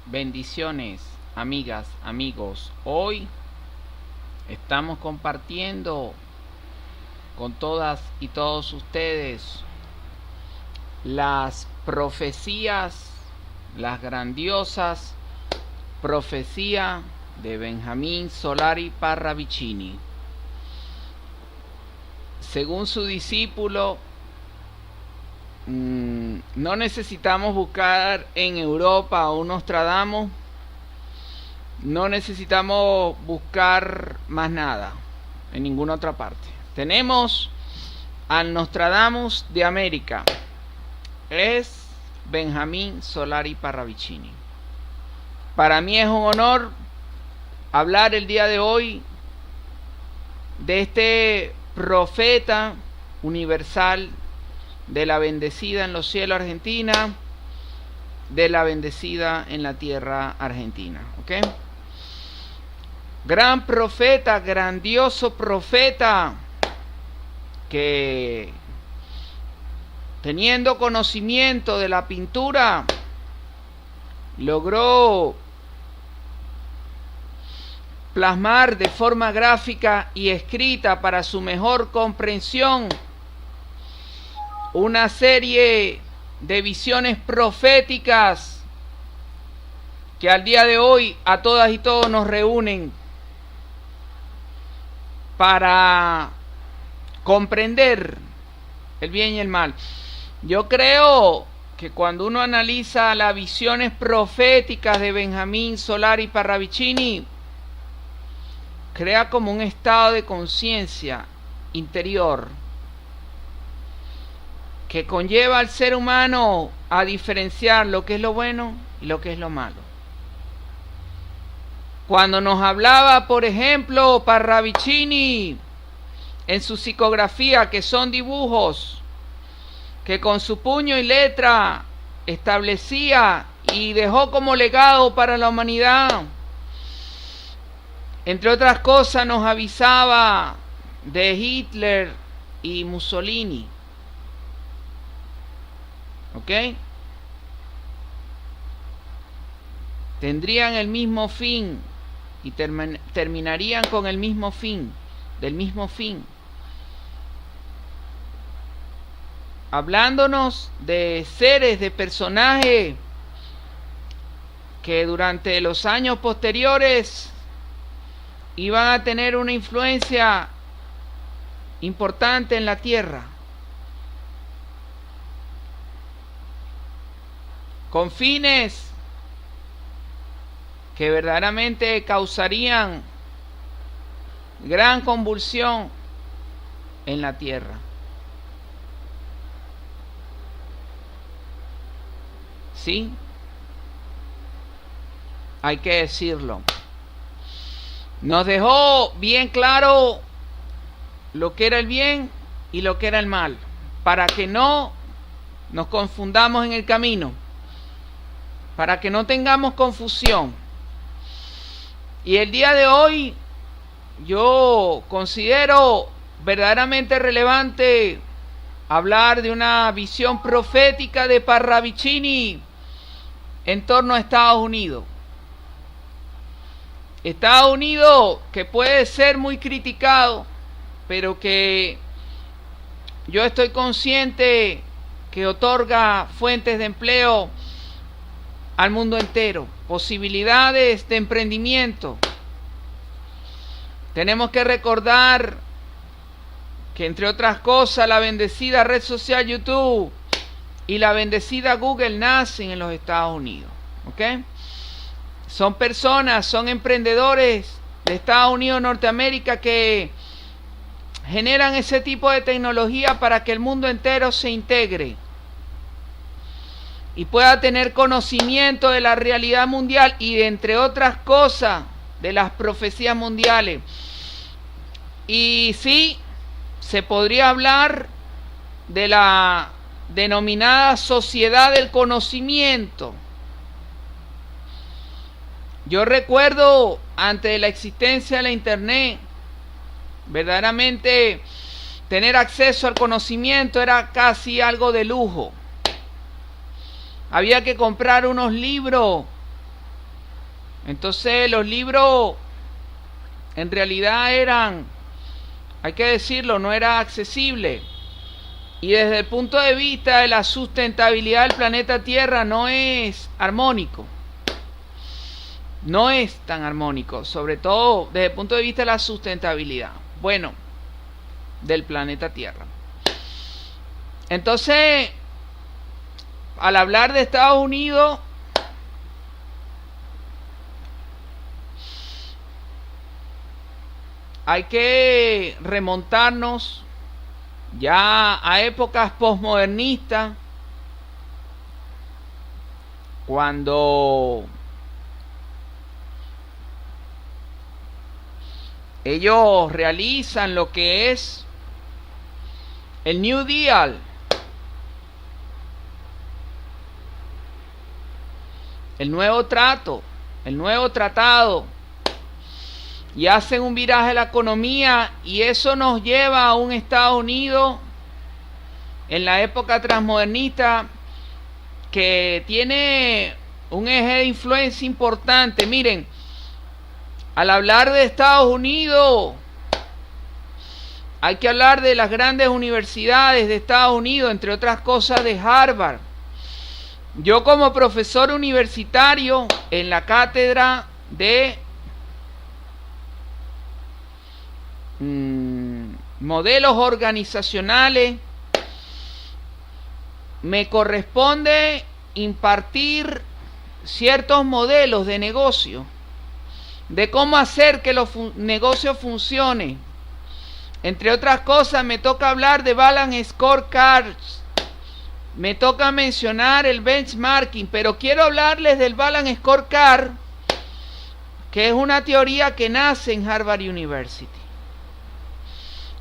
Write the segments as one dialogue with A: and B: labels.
A: Bendiciones, amigas, amigos. Hoy estamos compartiendo con todas y todos ustedes las profecías, las grandiosas profecías de Benjamín Solari Parravicini. Según su discípulo, no necesitamos buscar en Europa a un Nostradamus, no necesitamos buscar más nada en ninguna otra parte. Tenemos al Nostradamus de América, es Benjamín Solari Parravicini. Para mí es un honor hablar el día de hoy de este profeta universal, de la bendecida en los cielos Argentina, de la bendecida en la tierra argentina. ¿Ok? Gran profeta, grandioso profeta, que teniendo conocimiento de la pintura, logró plasmar de forma gráfica y escrita para su mejor comprensión una serie de visiones proféticas que al día de hoy a todas y todos nos reúnen para comprender el bien y el mal. Yo creo que cuando uno analiza las visiones proféticas de Benjamín Solari Parravicini, crea como un estado de conciencia interior que conlleva al ser humano a diferenciar lo que es lo bueno y lo que es lo malo. Cuando nos hablaba, por ejemplo, Parravicini en su psicografía, que son dibujos que con su puño y letra establecía y dejó como legado para la humanidad, entre otras cosas nos avisaba de Hitler y Mussolini. ¿Ok? Tendrían el mismo fin y terminarían con el mismo fin, del mismo fin. Hablándonos de seres, de personajes que durante los años posteriores iban a tener una influencia importante en la tierra, con fines que verdaderamente causarían gran convulsión en la tierra. ¿Sí? Hay que decirlo. Nos dejó bien claro lo que era el bien y lo que era el mal, para que no nos confundamos en el camino, para que no tengamos confusión. Y el día de hoy yo considero verdaderamente relevante hablar de una visión profética de Parravicini en torno a Estados Unidos. Estados Unidos, que puede ser muy criticado, pero que yo estoy consciente que otorga fuentes de empleo al mundo entero, posibilidades de emprendimiento. Tenemos que recordar que, entre otras cosas, la bendecida red social YouTube y la bendecida Google nacen en los Estados Unidos. ¿Ok? Son personas, son emprendedores de Estados Unidos, Norteamérica, que generan ese tipo de tecnología para que el mundo entero se integre y pueda tener conocimiento de la realidad mundial y de, entre otras cosas, de las profecías mundiales. Y sí, se podría hablar de la denominada sociedad del conocimiento. Yo recuerdo, antes de la existencia de la internet, verdaderamente tener acceso al conocimiento era casi algo de lujo. Había que comprar unos libros Entonces los libros en realidad eran, hay que decirlo, no era accesible. Y desde el punto de vista de la sustentabilidad del planeta Tierra no es armónico. No es tan armónico, sobre todo desde el punto de vista de la sustentabilidad, bueno, del planeta Tierra. Entonces, al hablar de Estados Unidos, hay que remontarnos ya a épocas posmodernistas, cuando ellos realizan lo que es el New Deal, el nuevo trato, el nuevo tratado, y hacen un viraje a la economía, y eso nos lleva a un Estados Unidos en la época transmodernista que tiene un eje de influencia importante. Miren, al hablar de Estados Unidos, hay que hablar de las grandes universidades de Estados Unidos, entre otras cosas de Harvard. Yo, como profesor universitario en la cátedra de modelos organizacionales, me corresponde impartir ciertos modelos de negocio, de cómo hacer que los negocios funcionen. Entre otras cosas, me toca hablar de Balance Scorecards, me toca mencionar el benchmarking, pero quiero hablarles del Balance Scorecard, que es una teoría que nace en Harvard University.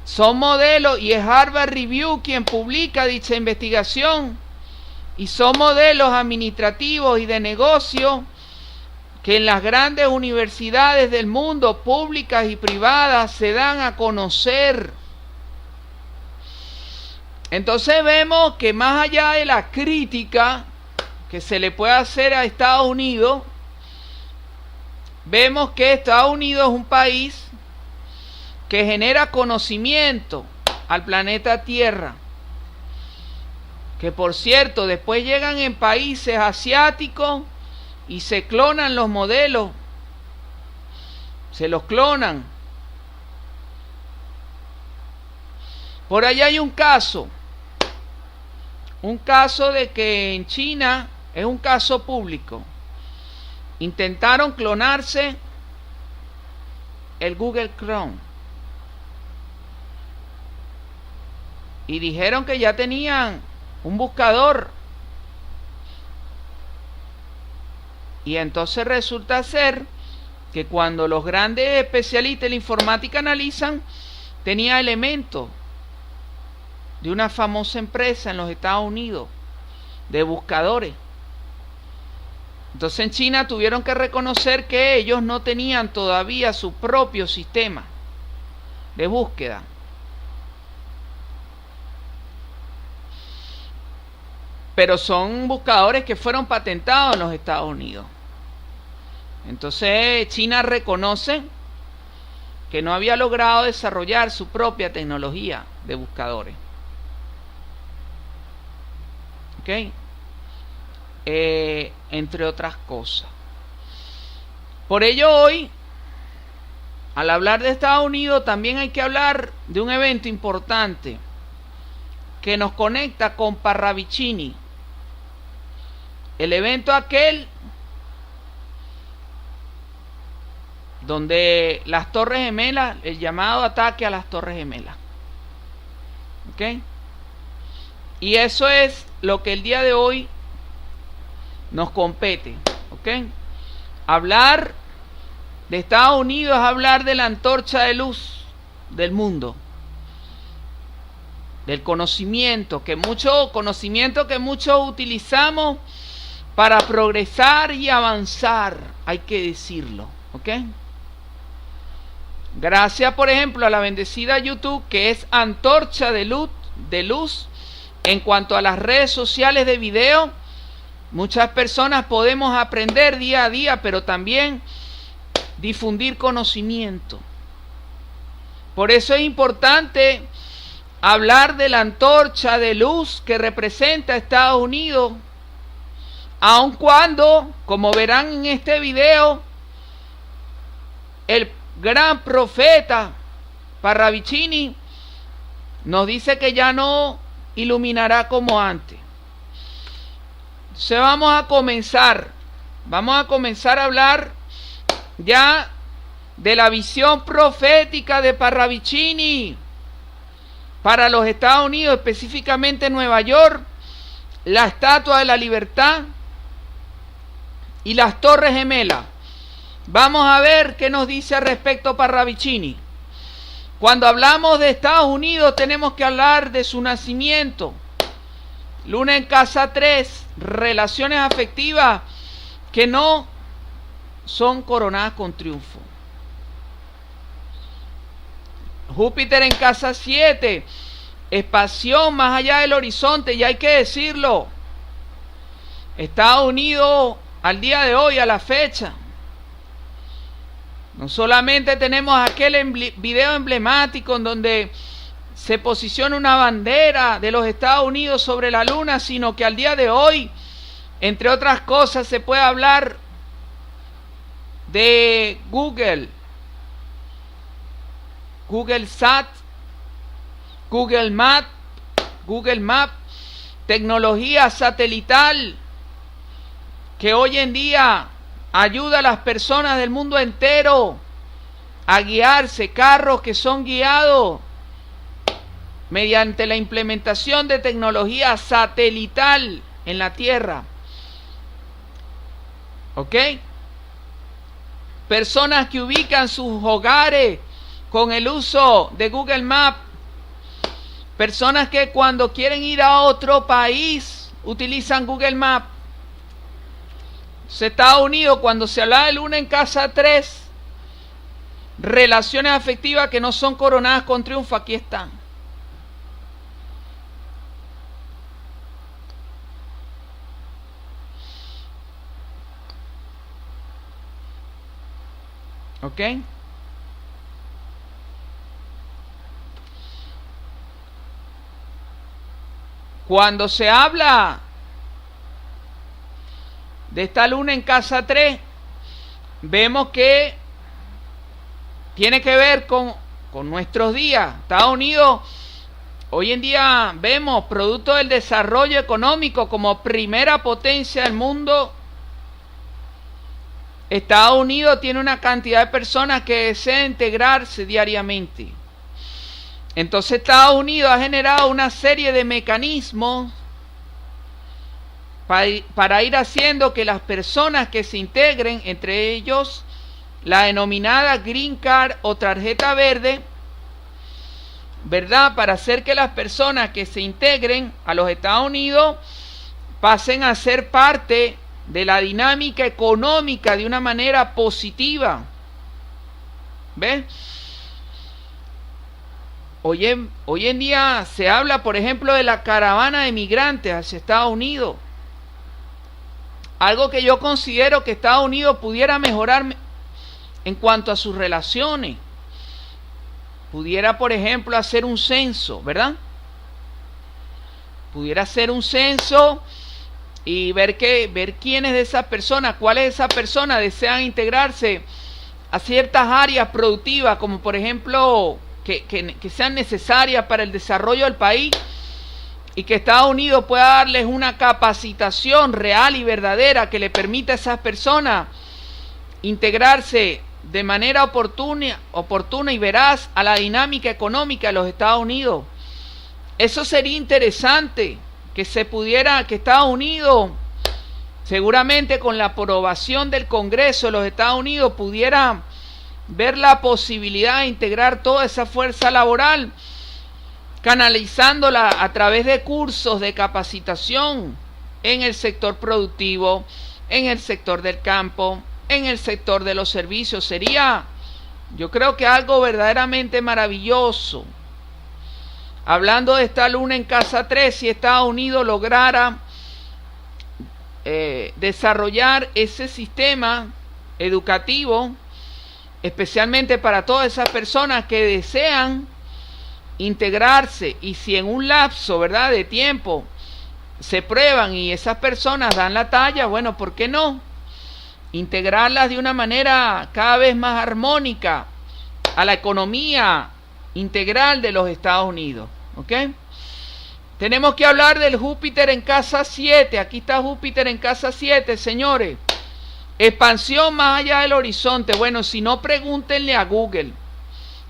A: Son modelos, y es Harvard Review quien publica dicha investigación, y son modelos administrativos y de negocio que en las grandes universidades del mundo, públicas y privadas, se dan a conocer. Entonces vemos que más allá de la crítica que se le puede hacer a Estados Unidos, vemos que Estados Unidos es un país que genera conocimiento al planeta Tierra, que por cierto después llegan en países asiáticos y se clonan los modelos, se los clonan. Por allá hay un caso de que en China, es un caso público, intentaron clonarse el Google Chrome y dijeron que ya tenían un buscador, y entonces resulta ser que cuando los grandes especialistas de la informática analizan, tenía elementos de una famosa empresa en los Estados Unidos de buscadores. Entonces en China tuvieron que reconocer que ellos no tenían todavía su propio sistema de búsqueda. Pero son buscadores que fueron patentados en los Estados Unidos. Entonces China reconoce que no había logrado desarrollar su propia tecnología de buscadores. ¿Ok? Entre otras cosas. Por ello hoy, al hablar de Estados Unidos, también hay que hablar de un evento importante que nos conecta con Parravicini. El evento aquel donde las Torres Gemelas, el llamado ataque a las Torres Gemelas. ¿Ok? Y eso es lo que el día de hoy nos compete. ¿Ok? Hablar de Estados Unidos es hablar de la antorcha de luz del mundo, del conocimiento que muchos utilizamos para progresar y avanzar, hay que decirlo. ¿Ok? Gracias, por ejemplo, a la bendecida YouTube, que es antorcha de luz en cuanto a las redes sociales de video. Muchas personas podemos aprender día a día, pero también difundir conocimiento. Por eso es importante hablar de la antorcha de luz que representa a Estados Unidos, aun cuando, como verán en este video, el gran profeta Parravicini nos dice que ya no iluminará como antes. Entonces vamos a comenzar a hablar ya de la visión profética de Parravicini para los Estados Unidos, específicamente Nueva York, la Estatua de la Libertad y las Torres Gemelas. Vamos a ver qué nos dice al respecto Parravicini. Cuando hablamos de Estados Unidos tenemos que hablar de su nacimiento. Luna en casa 3, relaciones afectivas que no son coronadas con triunfo. Júpiter en casa 7, expansión más allá del horizonte, y hay que decirlo. Estados Unidos al día de hoy, a la fecha, no solamente tenemos aquel video emblemático en donde se posiciona una bandera de los Estados Unidos sobre la luna, sino que al día de hoy, entre otras cosas, se puede hablar de Google Sat, Google Map, tecnología satelital que hoy en día ayuda a las personas del mundo entero a guiarse, carros que son guiados mediante la implementación de tecnología satelital en la Tierra. ¿Ok? Personas que ubican sus hogares con el uso de Google Maps. Personas que cuando quieren ir a otro país utilizan Google Maps. Estados Unidos, cuando se habla de luna en casa 3, relaciones afectivas que no son coronadas con triunfo, aquí están. ¿Ok? Cuando se habla de esta luna en casa 3, vemos que tiene que ver con nuestros días. Estados Unidos, hoy en día vemos, producto del desarrollo económico como primera potencia del mundo, Estados Unidos tiene una cantidad de personas que desean integrarse diariamente. Entonces Estados Unidos ha generado una serie de mecanismos para ir haciendo que las personas que se integren, entre ellos la denominada Green Card o tarjeta verde, ¿verdad? Para hacer que las personas que se integren a los Estados Unidos pasen a ser parte de la dinámica económica de una manera positiva. ¿Ves? Hoy en día se habla, por ejemplo, de la caravana de migrantes hacia Estados Unidos. Algo que yo considero que Estados Unidos pudiera mejorar en cuanto a sus relaciones. Pudiera, por ejemplo, hacer un censo, ¿verdad? Pudiera hacer un censo y ver quiénes de esas personas, cuáles de esas personas desean integrarse a ciertas áreas productivas, como por ejemplo que sean necesarias para el desarrollo del país, y que Estados Unidos pueda darles una capacitación real y verdadera que le permita a esas personas integrarse de manera oportuna y veraz a la dinámica económica de los Estados Unidos. Eso sería interesante, que Estados Unidos, seguramente con la aprobación del Congreso de los Estados Unidos, pudiera ver la posibilidad de integrar toda esa fuerza laboral, canalizándola a través de cursos de capacitación en el sector productivo, en el sector del campo, en el sector de los servicios. Sería, yo creo que algo verdaderamente maravilloso. Hablando de esta luna en casa 3, si Estados Unidos lograra desarrollar ese sistema educativo especialmente para todas esas personas que desean integrarse, y si en un lapso, ¿verdad?, de tiempo se prueban y esas personas dan la talla, bueno, ¿por qué no? Integrarlas de una manera cada vez más armónica a la economía integral de los Estados Unidos, ¿ok? Tenemos que hablar del Júpiter en casa 7. Aquí está Júpiter en casa 7, señores. Expansión más allá del horizonte. Bueno, si no, pregúntenle a Google.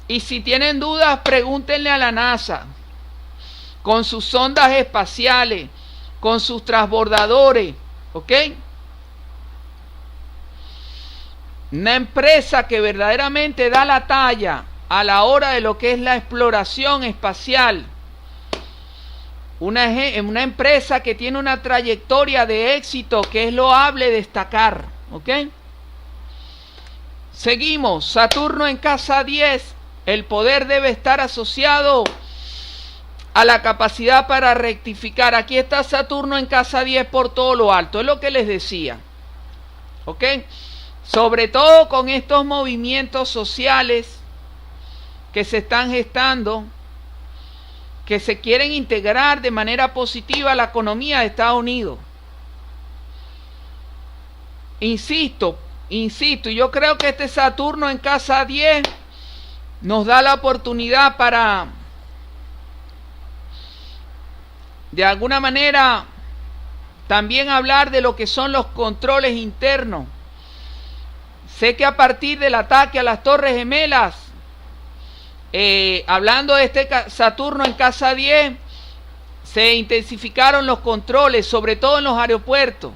A: Y si tienen dudas, pregúntenle a la NASA. Con sus sondas espaciales, con sus transbordadores, ¿ok? Una empresa que verdaderamente da la talla a la hora de lo que es la exploración espacial. Una empresa que tiene una trayectoria de éxito que es loable destacar, ¿ok? Seguimos. Saturno en casa 10. El poder debe estar asociado a la capacidad para rectificar. Aquí está Saturno en casa 10 por todo lo alto. Es lo que les decía, ¿ok? Sobre todo con estos movimientos sociales que se están gestando, que se quieren integrar de manera positiva a la economía de Estados Unidos. Insisto, y yo creo que este Saturno en casa 10 nos da la oportunidad para, de alguna manera, también hablar de lo que son los controles internos. Sé que a partir del ataque a las Torres Gemelas, hablando de este Saturno en casa 10, se intensificaron los controles, sobre todo en los aeropuertos.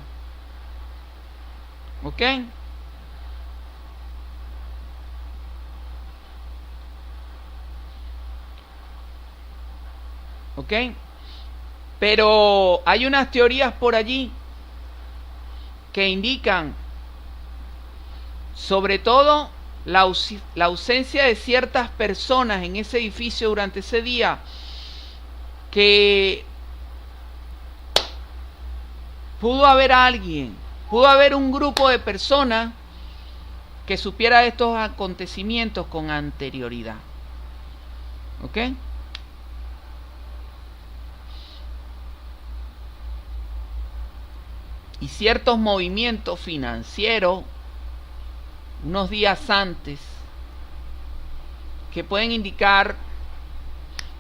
A: ¿Ok? ¿Ok? Pero hay unas teorías por allí que indican, sobre todo, la ausencia de ciertas personas en ese edificio durante ese día, que pudo haber un grupo de personas que supiera de estos acontecimientos con anterioridad. ¿Ok? Y ciertos movimientos financieros unos días antes que pueden indicar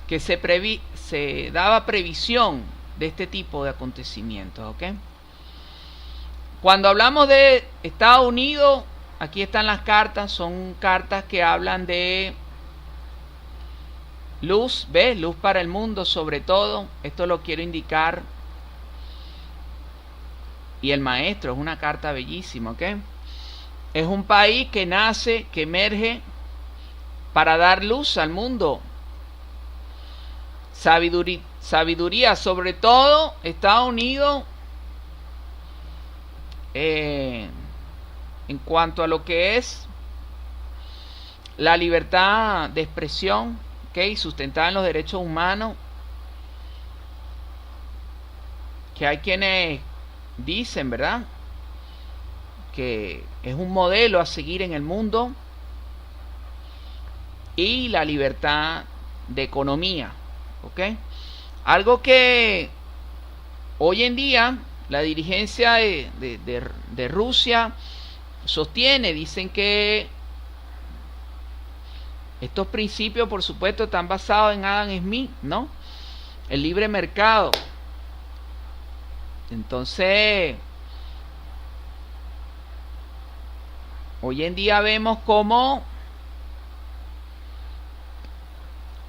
A: que se daba previsión de este tipo de acontecimientos, ¿ok? Cuando hablamos de Estados Unidos, aquí están las cartas, son cartas que hablan de luz, ¿ves? Luz para el mundo sobre todo, esto lo quiero indicar. Y el maestro es una carta bellísima, ¿ok? Es un país que nace, que emerge para dar luz al mundo. Sabiduría, sobre todo Estados Unidos, en cuanto a lo que es la libertad de expresión, ¿ok? Sustentada en los derechos humanos, que hay quienes dicen, ¿verdad?, que es un modelo a seguir en el mundo, y la libertad de economía, ¿ok? Algo que hoy en día la dirigencia de Rusia sostiene. Dicen que estos principios, por supuesto, están basados en Adam Smith, ¿no? El libre mercado. Entonces, hoy en día vemos cómo,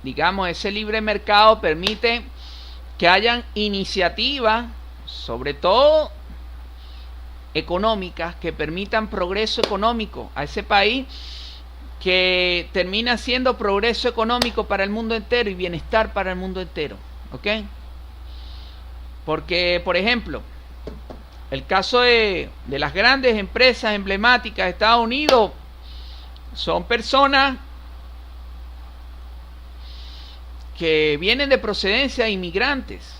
A: digamos, ese libre mercado permite que hayan iniciativas, sobre todo económicas, que permitan progreso económico a ese país, que termina siendo progreso económico para el mundo entero y bienestar para el mundo entero, ¿ok? Porque, por ejemplo, el caso de las grandes empresas emblemáticas de Estados Unidos son personas que vienen de procedencia de inmigrantes,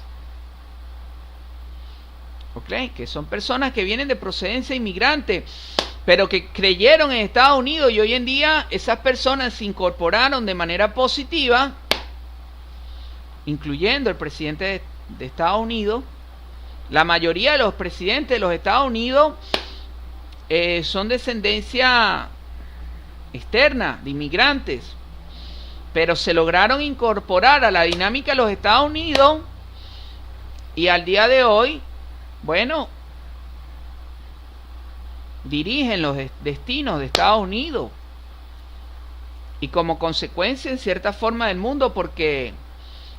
A: ¿ok? Que son personas que vienen de procedencia inmigrante, pero que creyeron en Estados Unidos, y hoy en día esas personas se incorporaron de manera positiva, incluyendo el presidente de Estados Unidos. La mayoría de los presidentes de los Estados Unidos son descendencia externa, de inmigrantes, pero se lograron incorporar a la dinámica de los Estados Unidos, y al día de hoy, bueno, dirigen los destinos de Estados Unidos, y como consecuencia en cierta forma del mundo, porque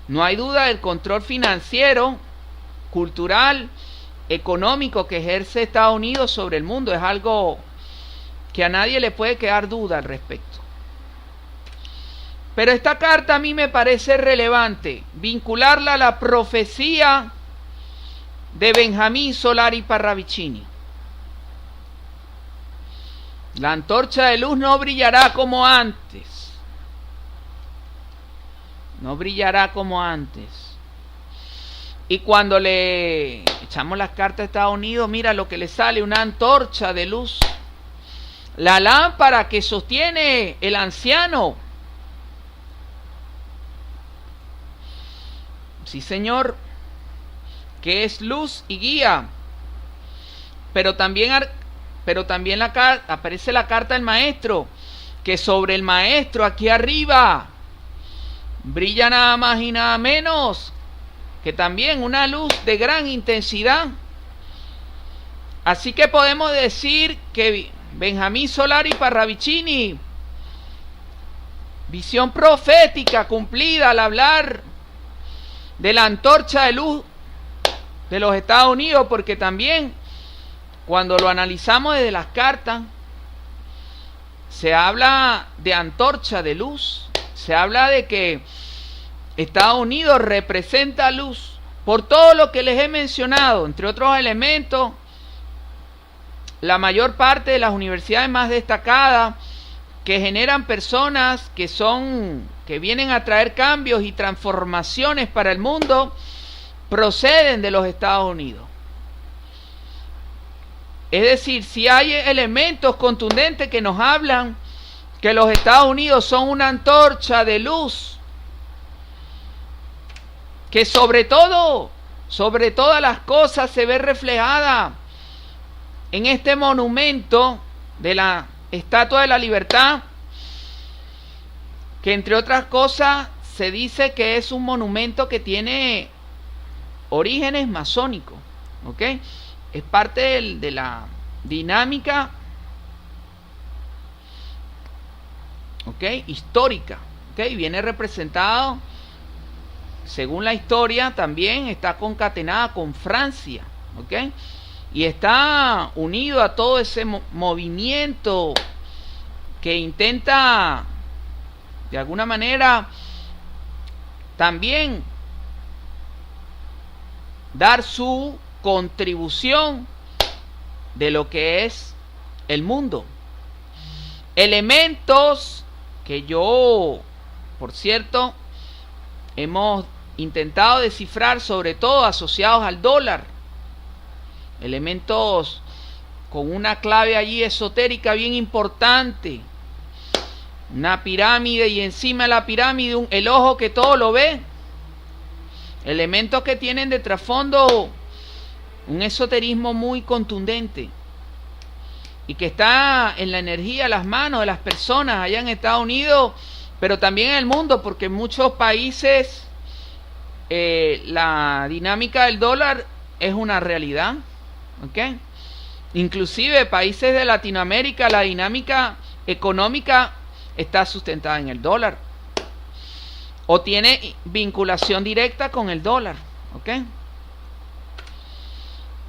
A: no hay duda del control financiero, cultural, económico que ejerce Estados Unidos sobre el mundo. Es algo que a nadie le puede quedar duda al respecto. Pero esta carta a mí me parece relevante vincularla a la profecía de Benjamín Solari Parravicini. La antorcha de luz no brillará como antes. No brillará como antes. Y cuando le echamos las cartas a Estados Unidos, mira lo que le sale: una antorcha de luz. La lámpara que sostiene el anciano. Sí, señor, que es luz y guía. Pero también aparece la carta del maestro, que sobre el maestro aquí arriba brilla nada más y nada menos que también una luz de gran intensidad. Así que podemos decir que Benjamín Solari Parravicini, visión profética cumplida al hablar de la antorcha de luz de los Estados Unidos, porque también cuando lo analizamos desde las cartas, se habla de antorcha de luz, se habla de que Estados Unidos representa luz por todo lo que les he mencionado, entre otros elementos. La mayor parte de las universidades más destacadas que generan personas que vienen a traer cambios y transformaciones para el mundo proceden de los Estados Unidos. Es decir, si hay elementos contundentes que nos hablan que los Estados Unidos son una antorcha de luz, que sobre todas las cosas se ve reflejada en este monumento de la Estatua de la Libertad, que entre otras cosas se dice que es un monumento que tiene orígenes masónicos, ¿ok? Es parte de la dinámica, ¿ok?, histórica, ¿ok? Viene representado, según la historia, también está concatenada con Francia, ¿ok? Y está unido a todo ese movimiento que intenta, de alguna manera, también dar su contribución de lo que es el mundo. Elementos que yo, por cierto, hemos intentado descifrar, sobre todo asociados al dólar. Elementos con una clave allí esotérica bien importante. Una pirámide, y encima de la pirámide el ojo que todo lo ve. Elementos que tienen de trasfondo un esoterismo muy contundente y que está en la energía, las manos de las personas allá en Estados Unidos, pero también en el mundo, porque en muchos países la dinámica del dólar es una realidad, ¿ok? Inclusive países de Latinoamérica, la dinámica económica está sustentada en el dólar o tiene vinculación directa con el dólar, ¿ok?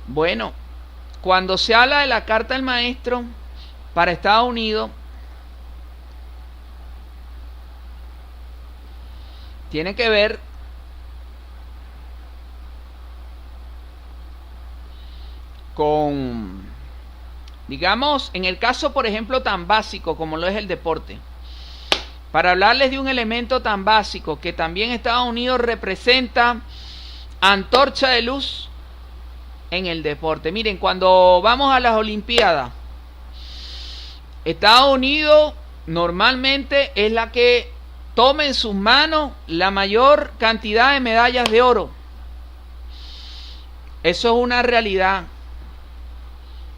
A: Bueno, cuando se habla de la carta del maestro para Estados Unidos, tiene que ver con, digamos, en el caso, por ejemplo, tan básico como lo es el deporte, para hablarles de un elemento tan básico que también Estados Unidos representa antorcha de luz en el deporte. Miren, cuando vamos a las Olimpiadas, Estados Unidos normalmente es la que toma en sus manos la mayor cantidad de medallas de oro. Eso es una realidad.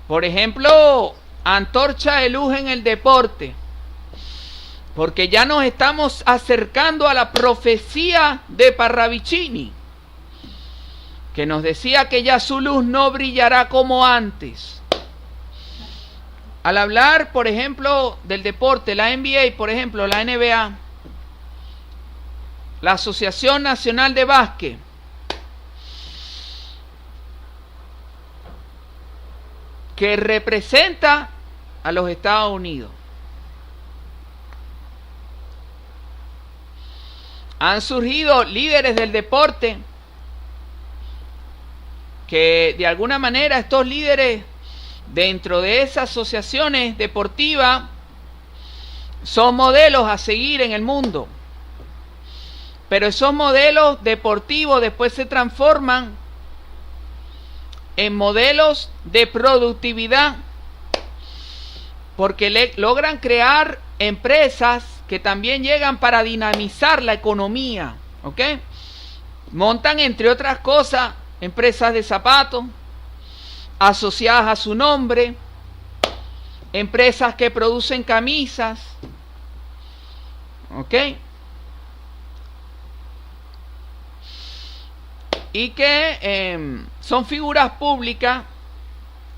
A: Por ejemplo, antorcha de luz en el deporte, porque ya nos estamos acercando a la profecía de Parravicini, que nos decía que ya su luz no brillará como antes. Al hablar, por ejemplo, del deporte, la NBA, por ejemplo, la NBA, la Asociación Nacional de Básquet, que representa a los Estados Unidos, han surgido líderes del deporte que de alguna manera estos líderes dentro de esas asociaciones deportivas son modelos a seguir en el mundo, pero esos modelos deportivos después se transforman en modelos de productividad, porque logran crear empresas que también llegan para dinamizar la economía, ¿ok? Montan, entre otras cosas, empresas de zapatos asociadas a su nombre, empresas que producen camisas, ¿ok? Y que son figuras públicas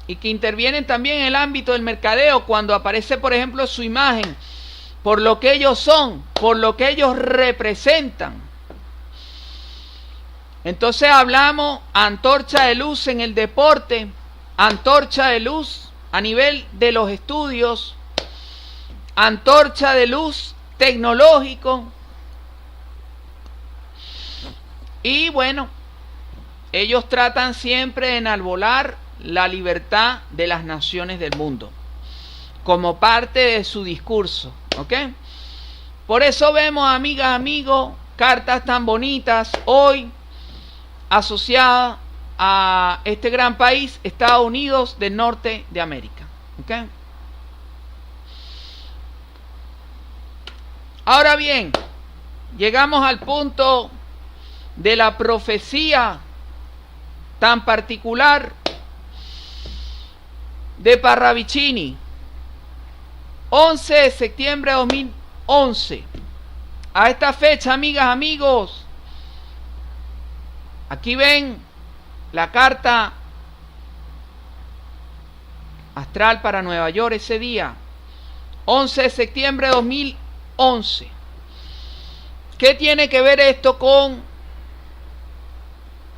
A: y que intervienen también en el ámbito del mercadeo cuando aparece, por ejemplo, su imagen, por lo que ellos son, por lo que ellos representan. Entonces hablamos antorcha de luz en el deporte, antorcha de luz a nivel de los estudios, antorcha de luz tecnológico. Y bueno, ellos tratan siempre de enarbolar la libertad de las naciones del mundo como parte de su discurso, ¿ok? Por eso vemos, amigas, amigos, cartas tan bonitas hoy asociadas a este gran país, Estados Unidos del norte de América, ¿ok? Ahora bien, llegamos al punto de la profecía tan particular de Parravicini, 11 de septiembre de 2011. A esta fecha, amigas, amigos, aquí ven la carta astral para Nueva York ese día, 11 de septiembre de 2011. ¿Qué tiene que ver esto con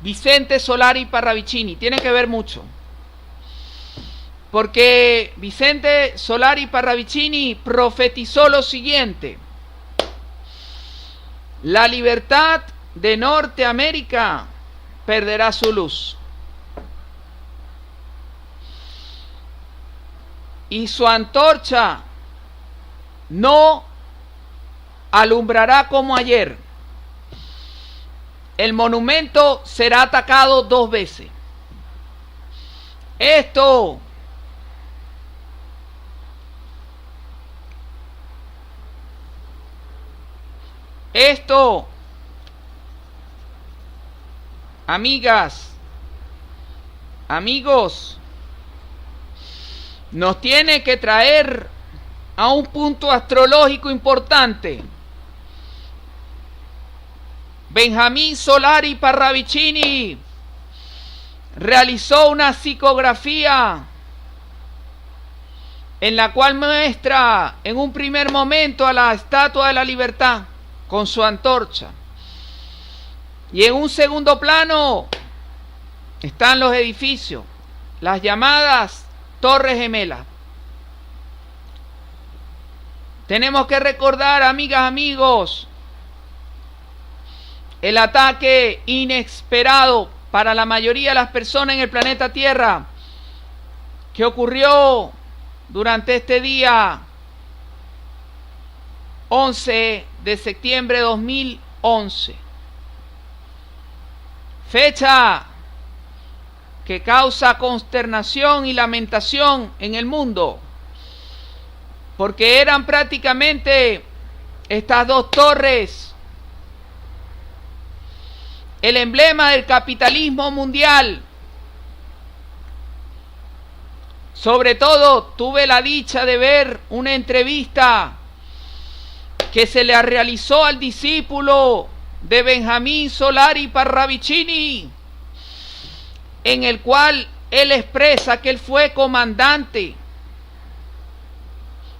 A: Vicente Solari Parravicini? Tiene que ver mucho, porque Vicente Solari Parravicini profetizó lo siguiente: la libertad de Norteamérica perderá su luz y su antorcha no alumbrará como ayer. El monumento será atacado 2 veces. Esto amigas, amigos, nos tiene que traer a un punto astrológico importante. Benjamín Solari Parravicini realizó una psicografía en la cual muestra en un primer momento a la Estatua de la Libertad con su antorcha, y en un segundo plano están los edificios, las llamadas Torres Gemelas. Tenemos que recordar, amigas, amigos, el ataque inesperado para la mayoría de las personas en el planeta Tierra que ocurrió durante este día 11 de septiembre de 2011. Fecha que causa consternación y lamentación en el mundo. porque eran prácticamente estas dos torres el emblema del capitalismo mundial. Sobre todo tuve la dicha de ver una entrevista que se le realizó al discípulo de Benjamín Solari Parravicini, en el cual él expresa que él fue comandante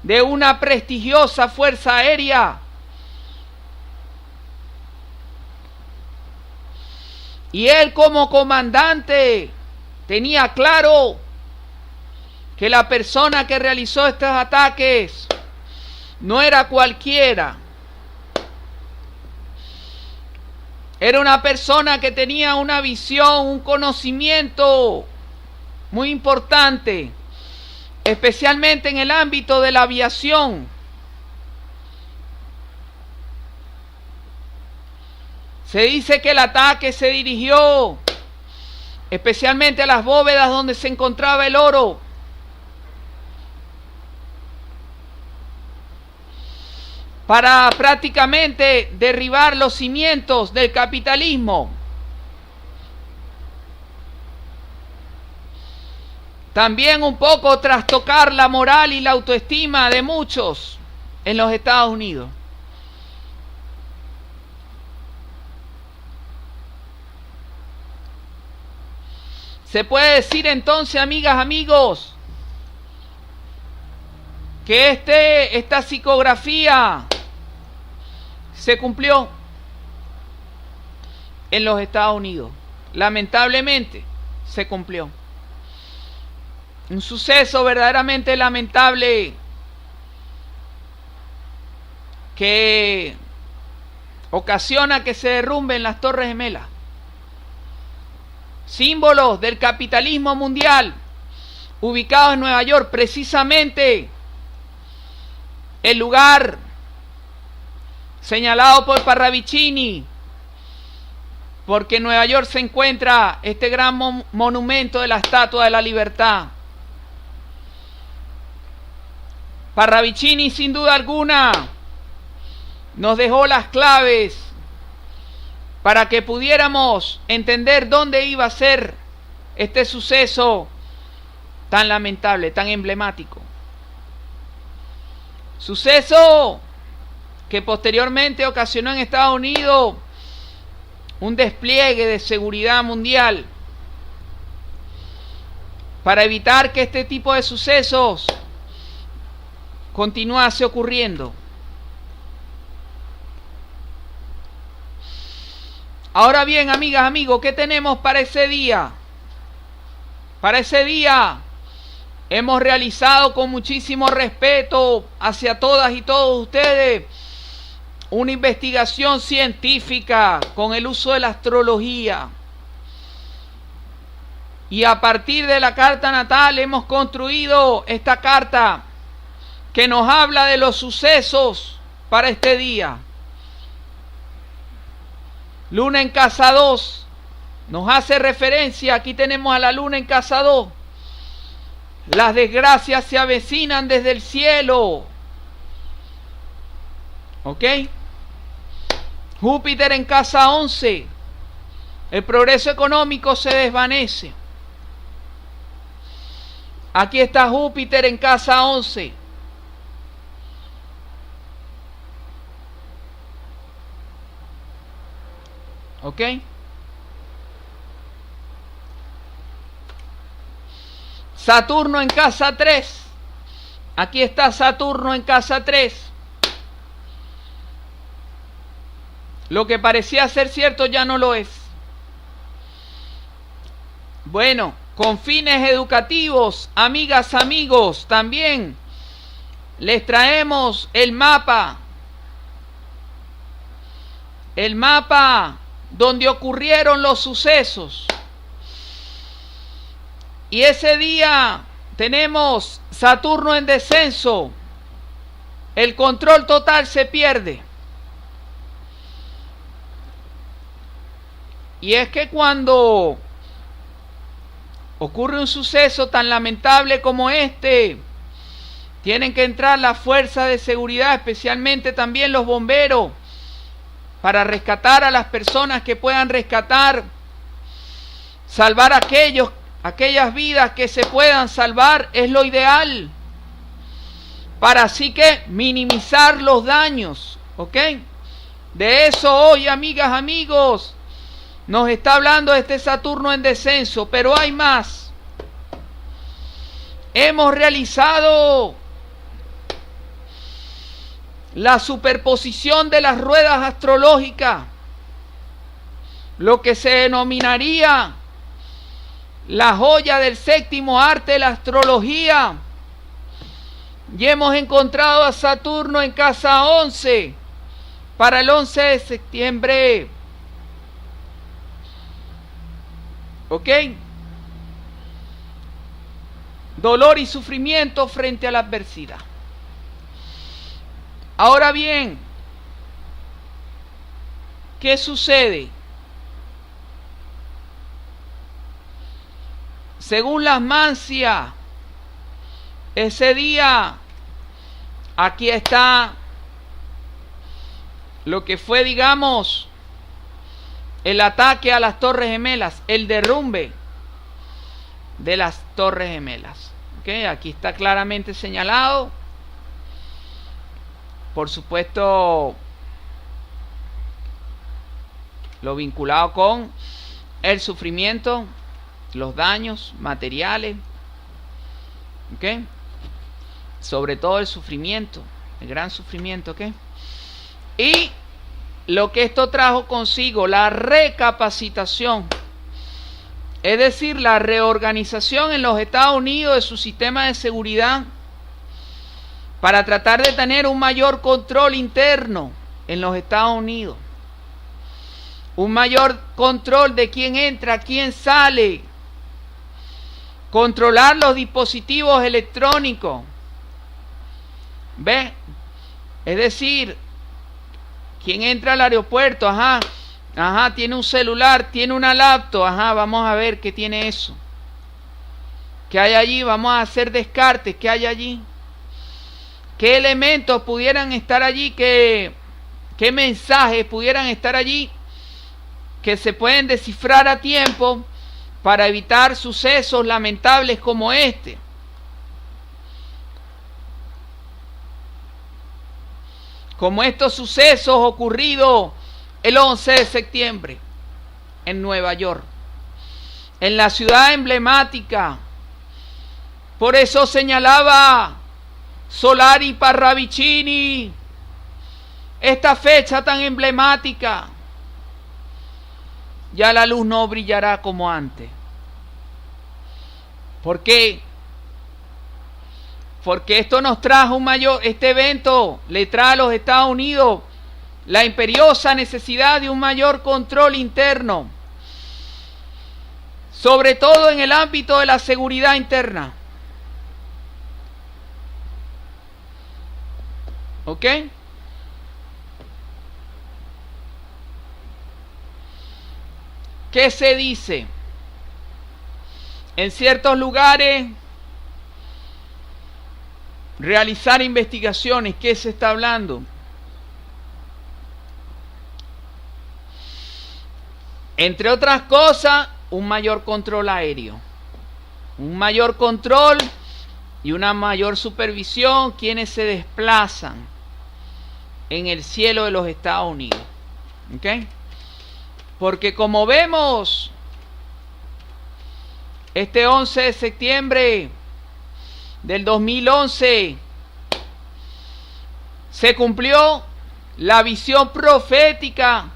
A: de una prestigiosa fuerza aérea y él como comandante tenía claro que la persona que realizó estos ataques no era cualquiera. Era una persona que tenía una visión, un conocimiento muy importante, especialmente en el ámbito de la aviación. Se dice que el ataque se dirigió especialmente a las bóvedas donde se encontraba el oro. Para prácticamente derribar los cimientos del capitalismo. También un poco trastocar la moral y la autoestima de muchos en los Estados Unidos. Se puede decir entonces, amigas, amigos, que esta psicografía se cumplió en los Estados Unidos. Lamentablemente se cumplió. Un suceso verdaderamente lamentable que ocasiona que se derrumben las Torres Gemelas, símbolos del capitalismo mundial, ubicados en Nueva York, precisamente el lugar señalado por Parravicini, porque en Nueva York se encuentra este gran monumento de la Estatua de la Libertad. Parravicini, sin duda alguna, nos dejó las claves para que pudiéramos entender dónde iba a ser este suceso tan lamentable, tan emblemático. Suceso que posteriormente ocasionó en Estados Unidos un despliegue de seguridad mundial para evitar que este tipo de sucesos continuase ocurriendo. Ahora bien, amigas, amigos, ¿qué tenemos para ese día? Para ese día hemos realizado con muchísimo respeto hacia todas y todos ustedes una investigación científica con el uso de la astrología. Y a partir de la carta natal hemos construido esta carta que nos habla de los sucesos para este día. Luna en casa 2 nos hace referencia, aquí tenemos a la luna en casa 2. Las desgracias se avecinan desde el cielo. ¿Ok? Júpiter en casa 11. El progreso económico se desvanece. Aquí está Júpiter en casa 11. ¿Ok? Saturno en casa 3. Aquí está Saturno en casa 3. Lo que parecía ser cierto ya no lo es. Bueno, con fines educativos, amigas, amigos, también les traemos el mapa. El mapa donde ocurrieron los sucesos. Y ese día tenemos Saturno en descenso. El control total se pierde. Y es que cuando ocurre un suceso tan lamentable como este, Tienen que entrar las fuerzas de seguridad, especialmente también los bomberos, para rescatar a las personas que puedan rescatar, salvar aquellas vidas que se puedan salvar, es lo ideal, para así que minimizar los daños, ¿ok? De eso hoy, amigas, amigos, nos está hablando este Saturno en descenso, pero hay más. Hemos realizado la superposición de las ruedas astrológicas, lo que se denominaría la joya del séptimo arte de la astrología, y hemos encontrado a Saturno en casa 11 para el 11 de septiembre. ¿Ok? Dolor y sufrimiento frente a la adversidad. Ahora bien, ¿qué sucede? Según las mancias, ese día, aquí está lo que fue, digamos, el ataque a las Torres Gemelas, el derrumbe de las Torres Gemelas. ¿Okay? Aquí está claramente señalado. Por supuesto, lo vinculado con el sufrimiento, los daños materiales, ¿ok? Sobre todo el sufrimiento, el gran sufrimiento, ¿ok? Y lo que esto trajo consigo, la recapacitación, es decir, la reorganización en los Estados Unidos de su sistema de seguridad, para tratar de tener un mayor control interno en los Estados Unidos, un mayor control de quién entra, quién sale, controlar los dispositivos electrónicos, ¿ves? Es decir, quién entra al aeropuerto, tiene un celular, tiene una laptop, vamos a ver qué tiene eso, qué hay allí, vamos a hacer descartes, qué hay allí. ¿Qué elementos pudieran estar allí? ¿Qué mensajes pudieran estar allí que se pueden descifrar a tiempo para evitar sucesos lamentables como este? Como estos sucesos ocurridos el 11 de septiembre en Nueva York, en la ciudad emblemática. Por eso señalaba Solari Parravicini esta fecha tan emblemática. Ya la luz no brillará como antes. ¿Por qué? Porque esto nos trajo este evento le trae a los Estados Unidos la imperiosa necesidad de un mayor control interno, sobre todo en el ámbito de la seguridad interna. ¿Ok? ¿Qué se dice? En ciertos lugares, realizar investigaciones. ¿Qué se está hablando? Entre otras cosas, un mayor control aéreo. Un mayor control y una mayor supervisión, quienes se desplazan en el cielo de los Estados Unidos. ¿Ok? Porque como vemos, este 11 de septiembre del 2011 se cumplió la visión profética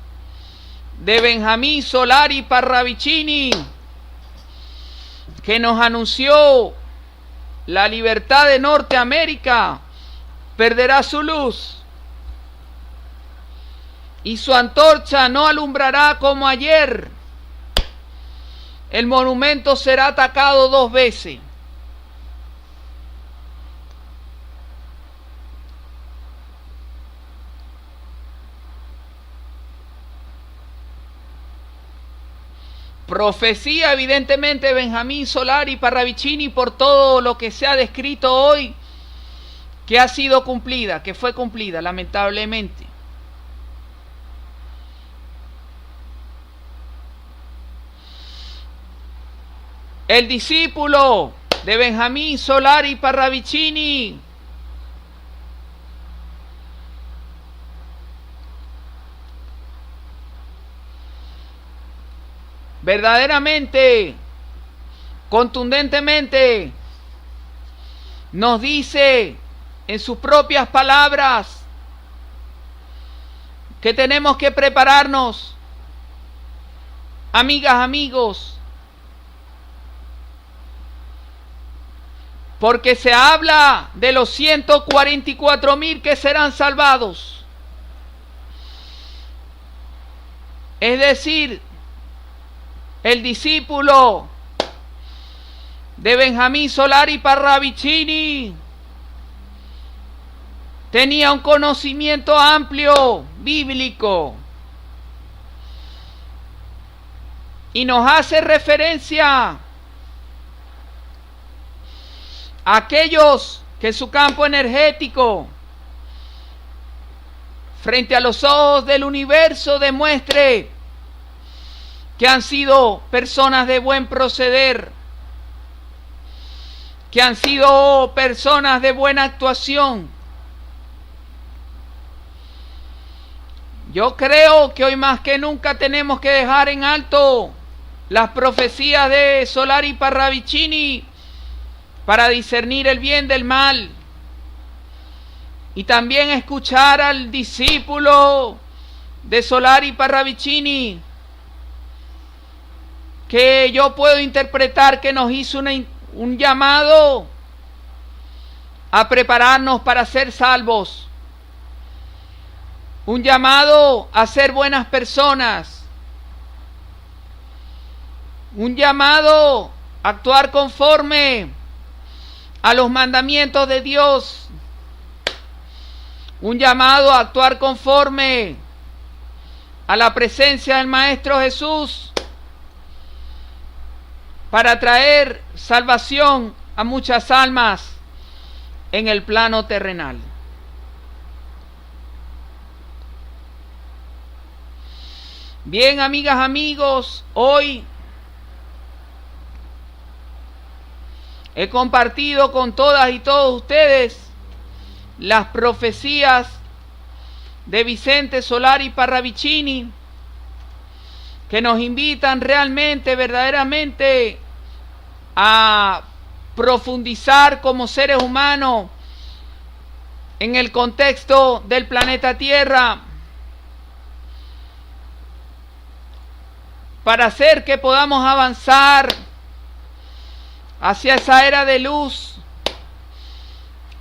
A: de Benjamín Solari Parravicini, que nos anunció la libertad de Norteamérica perderá su luz y su antorcha no alumbrará como ayer. El monumento será atacado 2 veces. Profecía evidentemente de Benjamín Solari Parravicini por todo lo que se ha descrito hoy que ha sido cumplida, que fue cumplida, lamentablemente. El discípulo de Benjamín Solari Parravicini verdaderamente, contundentemente, nos dice en sus propias palabras que tenemos que prepararnos, amigas, amigos, porque se habla de los 144,000 que serán salvados. Es decir, el discípulo de Benjamín Solari Parravicini tenía un conocimiento amplio bíblico y nos hace referencia a aquellos que su campo energético frente a los ojos del universo demuestre que han sido personas de buen proceder, que han sido personas de buena actuación. Yo creo que hoy más que nunca tenemos que dejar en alto las profecías de Solari Parravicini para discernir el bien del mal y también escuchar al discípulo de Solari Parravicini, que yo puedo interpretar que nos hizo un llamado a prepararnos para ser salvos, un llamado a ser buenas personas, un llamado a actuar conforme a los mandamientos de Dios, un llamado a actuar conforme a la presencia del Maestro Jesús, para traer salvación a muchas almas en el plano terrenal. Bien, amigas, amigos, hoy he compartido con todas y todos ustedes las profecías de Vicente Solari Parravicini, que nos invitan realmente, verdaderamente, a profundizar como seres humanos en el contexto del planeta Tierra, para hacer que podamos avanzar hacia esa era de luz,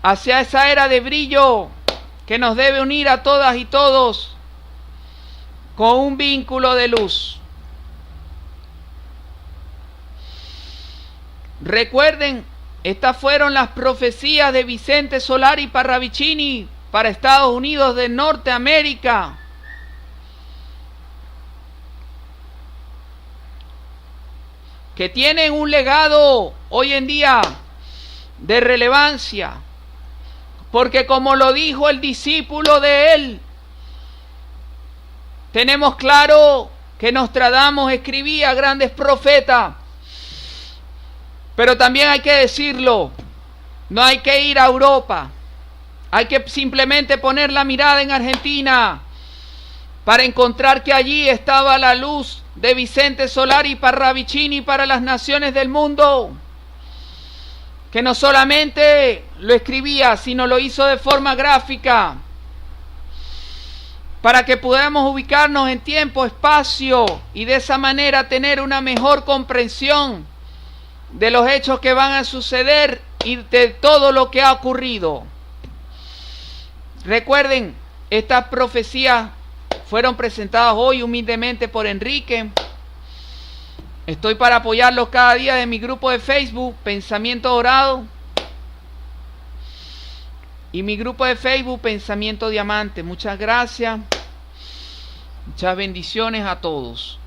A: hacia esa era de brillo que nos debe unir a todas y todos con un vínculo de luz. Recuerden, estas fueron las profecías de Vicente Solari Parravicini para Estados Unidos de Norteamérica. Que tienen un legado hoy en día de relevancia, porque como lo dijo el discípulo de él, tenemos claro que Nostradamus escribía grandes profetas, pero también hay que decirlo, no hay que ir a Europa, hay que simplemente poner la mirada en Argentina para encontrar que allí estaba la luz de Vicente Solari Parravicini para las naciones del mundo, que no solamente lo escribía, sino lo hizo de forma gráfica, para que podamos ubicarnos en tiempo, espacio, y de esa manera tener una mejor comprensión de los hechos que van a suceder y de todo lo que ha ocurrido. Recuerden, estas profecías fueron presentadas hoy humildemente por Enrique. Estoy para apoyarlos cada día de mi grupo de Facebook, Pensamiento Dorado, y mi grupo de Facebook, Pensamiento Diamante. Muchas gracias. Muchas bendiciones a todos.